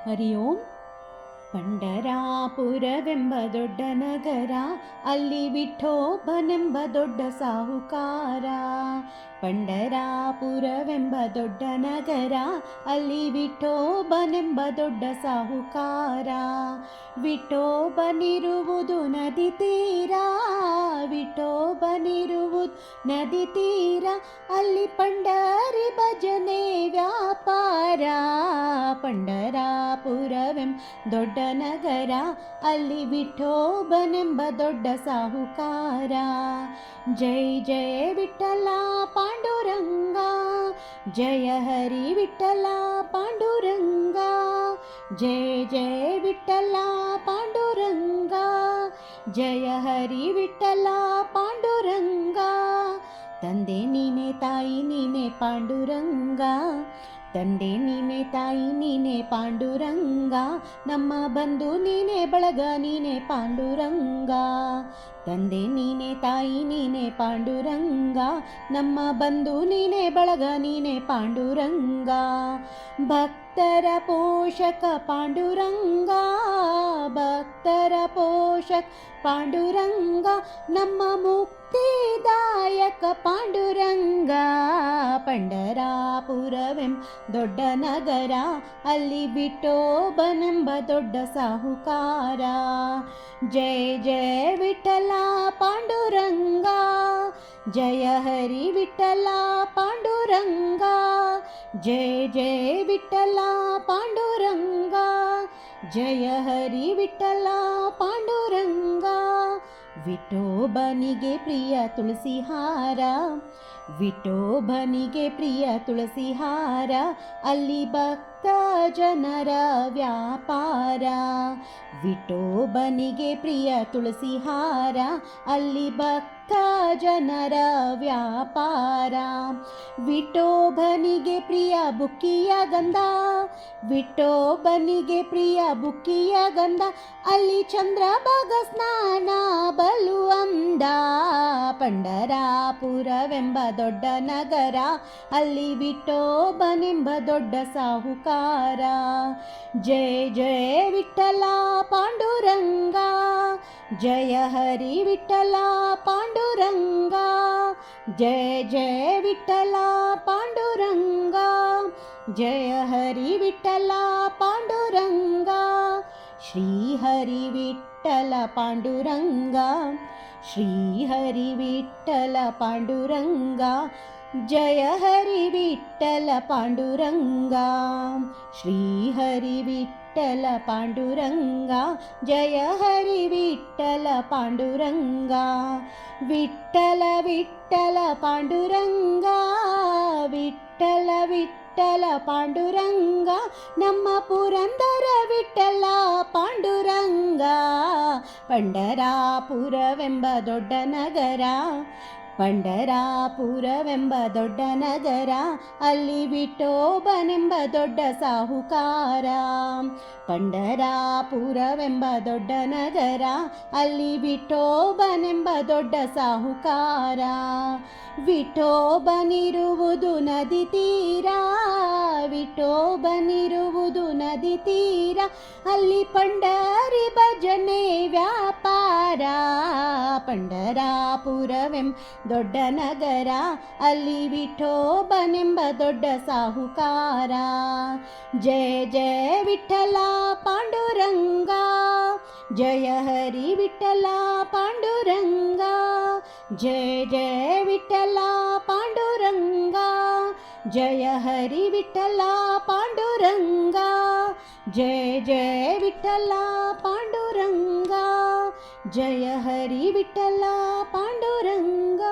ಹರಿ ಓಂ. ಪಂಡರಾಪುರವೆಂಬ ದೊಡ್ಡ ನಗರ, ಅಲ್ಲಿ ವಿಠೋಬನೆಂಬ ದೊಡ್ಡ ಸಾಹುಕಾರ. ಪಂಡರಾಪುರವೆಂಬ ದೊಡ್ಡ ನಗರ, ಅಲ್ಲಿ ವಿಠೋಬನೆಂಬ ದೊಡ್ಡ ಸಾಹುಕಾರ. ವಿಠೋಬನಿರುವುದು ನದಿ ತೀರ, ವಿಠೋಬನಿರುವುದು ನದಿ ತೀರ, ಅಲ್ಲಿ ಪಂಡರಿ ಭಜನೆ ವ್ಯಾಪಾರ. ಪಂಡರಾಪುರವೆಂಬ ದೊಡ್ಡ ನಗರ, ಅಲ್ಲಿ ವಿಠೋಬನೆಂಬ ದೊಡ್ಡ ಸಾಹುಕಾರ. ಜೈ ಜಯ ವಿಠಲ ಪಾಂಡುರಂಗ, ಜಯ ಹರಿ ವಿಠಲ ಪಾಂಡುರಂಗ. ಜಯ ಜಯ ವಿಠಲ ಪಾಂಡುರಂಗ, ಜಯ ಹರಿ ವಿಠಲ ಪಾಂಡುರಂಗ. ತಂದೆ ನೀನೆ, ತಾಯಿ ನೀನೆ ಪಾಂಡುರಂಗ, ತಂದೆ ನೀನೆ, ತಾಯಿ ನೀನೆ ಪಾಂಡುರಂಗ. ನಮ್ಮ ಬಂಧು ನೀನೆ, ಬಳಗ ನೀನೆ ಪಾಂಡುರಂಗ. ತಂದೆ ನೀನೆ, ತಾಯಿ ನೀನೆ ಪಾಂಡುರಂಗ, ನಮ್ಮ ಬಂಧು ನೀನೆ, ಬಳಗ ನೀನೆ ಪಾಂಡುರಂಗ. ಭಕ್ತರ ಪೋಷಕ ಪಾಂಡುರಂಗ, ಭಕ್ತರ ಪೋಷಕ ಪಾಂಡುರಂಗ, ನಮ್ಮ ಮುಕ್ತಿದಾಯಕ ಪಾಂಡುರಂಗ. ಪಂಡರಾಪುರವೆಂಬ ದೊಡ್ಡ ನಗರ, ಅಲ್ಲಿ ವಿಠೋಬನೆಂಬ ದೊಡ್ಡ ಸಾಹುಕಾರ. ಜಯ ಜಯ ವಿಠಲ ಪಾಂಡುರಂಗ, ಜಯ ಹರಿ ವಿಠಲ ಪಾಂಡುರಂಗ. ಜಯ ಜಯ ವಿಠಲ ಪಾಂಡುರಂಗ, ಜಯ ಹರಿ ವಿಠಲ ಪಾಂಡುರಂಗ. ವಿಠೋಬನಿಗೆ ಪ್ರಿಯ ತುಳಸಿ ಹಾರ, ವಿಠೋಬನಿಗೆ ಪ್ರಿಯ ತುಳಸಿ ಹಾರ, ಅಲ್ಲಿ ಭಕ್ತ ಜನರ ವ್ಯಾಪಾರ. ವಿಠೋಬನಿಗೆ ಪ್ರಿಯ ತುಳಸಿ ಹಾರ, ಅಲ್ಲಿ ಭಕ್ತ ಜನರ ವ್ಯಾಪಾರ. ವಿಠೋಬನಿಗೆ ಪ್ರಿಯ ಬುಕ್ಕಿಯ ಗಂಧ, ವಿಠೋಬನಿಗೆ ಪ್ರಿಯ ಬುಕ್ಕಿಯ ಗಂಧ, ಅಲ್ಲಿ ಚಂದ್ರಭಾಗ ಸ್ನಾನ ಬಲು ಅಂದ. ಪಂಡರಾಪುರವೆಂಬ ದೊಡ್ಡ ನಗರ, ಅಲ್ಲಿ ವಿಠೋಬನೆಂಬ ದೊಡ್ಡ ಸಾಹುಕಾರ. ಜಯ ಜಯ ವಿಠಲ ಪಾಂಡುರಂಗ, ಜಯ ಹರಿ ವಿಠಲ ಪಾಂಡುರಂಗ. ಜಯ ಜಯ ವಿಠಲ ಪಾಂಡುರಂಗ, ಜಯ ಹರಿ ವಿಠಲ ಪಾಂಡುರಂಗ. ಶ್ರೀ ಹರಿ ವಿಠಲ ಪಾಂಡುರಂಗ, ಶ್ರೀ ಹರಿ ವಿಠಲ ಪಾಂಡುರಂಗ. ಜಯ ಹರಿ ವಿಠಲ ಪಾಂಡುರಂಗ, ಶ್ರೀ ಹರಿ ವಿಠಲ ಪಾಂಡುರಂಗ. ಜಯ ಹರಿ ವಿಠಲ ಪಾಂಡುರಂಗ. ವಿಠಲ ವಿಠಲ ಪಾಂಡುರಂಗ, ವಿಠಲ ವಿಠಲ ಪಾಂಡುರಂಗ, ನಮ್ಮ ಪುರಂದರ ವಿಠಲ ಪಾಂಡುರಂಗ. ಪಂಡರಾಪುರವೆಂಬ ದೊಡ್ಡ ನಗರ, ಪಂಡರಾಪುರವೆಂಬ ದೊಡ್ಡ ನಗರ, ಅಲ್ಲಿ ವಿಠೋಬನೆಂಬ ದೊಡ್ಡ ಸಾಹುಕಾರ. ಪಂಡರಾಪುರವೆಂಬ ದೊಡ್ಡ ನಗರ, ಅಲ್ಲಿ ವಿಠೋಬನೆಂಬ ದೊಡ್ಡ ಸಾಹುಕಾರ. ವಿಠೋಬನಿರುವುದು ನದಿ ತೀರ, ವಿಠೋಬನಿರುವುದು ನದಿ ತೀರ, ಅಲ್ಲಿ ಪಂಡರಿ ಭಜನೆ ವ್ಯಾಪಾರ. ಪಂಡರಾಪುರವೆಂಬ ದೊಡ್ಡ ನಗರ, ಅಲ್ಲಿ ವಿಠೋಬನೆಂಬ ದೊಡ್ಡ ಸಾಹುಕಾರ. ಜಯ ಜಯ ವಿಠಲ ಪಾಂಡುರಂಗ, ಜಯ ಹರಿ ವಿಠಲ ಪಾಂಡುರಂಗ. ಜಯ ಜಯ ವಿಠಲ ಪಾಂಡುರಂಗ, ಜಯ ಹರಿ ವಿಠಲ ಪಾಂಡುರಂಗ. ಜಯ ಜಯ ವಿಠಲ ಪಾಂಡುರಂಗ, ಜಯ ಹರಿ ವಿಠಲ ಪಾಂಡುರಂಗ.